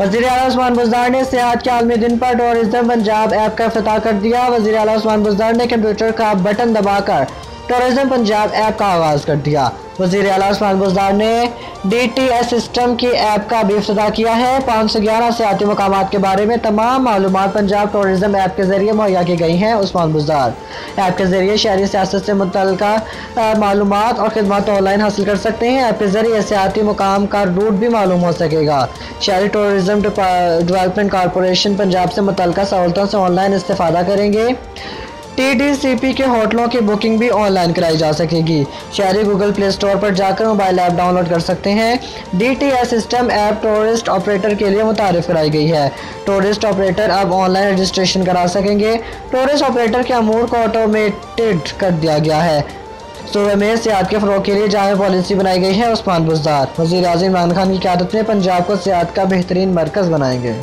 वज़ीर आला उस्मान बुज़दार ने सियाहत के आलमी दिन पर टूरिज्म पंजाब ऐप का इफ्तिताह कर दिया। वज़ीर आला उस्मान बुज़दार ने कंप्यूटर का बटन दबाकर टूरिज्म पंजाब ऐप का आगाज़ कर दिया। वज़ीर आला उस्मान बुज़दार ने DTS सिस्टम की ऐप का भी इफ्तिताह किया है। 511 सियाहती मकामात के बारे में तमाम मालूमात पंजाब टूरिज्म ऐप के जरिए मुहैया की गई हैं। उस्मान बुज़दार ऐप के जरिए शहरी सियासत से मुतल्लिका मालूमात और खिदमत ऑनलाइन हासिल कर सकते हैं। ऐप के जरिए सियाहती मुकाम का रूट भी मालूम हो सकेगा। शहरी टूरिज्म डेवलपमेंट कॉरपोरेशन पंजाब से मुतल्लिका सहूलतों से ऑनलाइन इस्तेफादा करेंगे। TDCP के होटलों की बुकिंग भी ऑनलाइन कराई जा सकेगी। शहरी गूगल प्ले स्टोर पर जाकर मोबाइल ऐप डाउनलोड कर सकते हैं। DTS system app tourist operator के लिए मुतारिफ कराई गई है। टूरिस्ट ऑपरेटर अब ऑनलाइन रजिस्ट्रेशन करा सकेंगे। टूरिस्ट ऑपरेटर के अमूर को ऑटोमेटेड कर दिया गया है। सूबे में सियाहत के फ़रोग़ के लिए जामे पॉलिसी बनाई गई है। उस्मान बुज़दार वज़ीर आज़म इमरान खान की क़यादत में पंजाब को सियाहत का बेहतरीन मरकज़ बनाएंगे।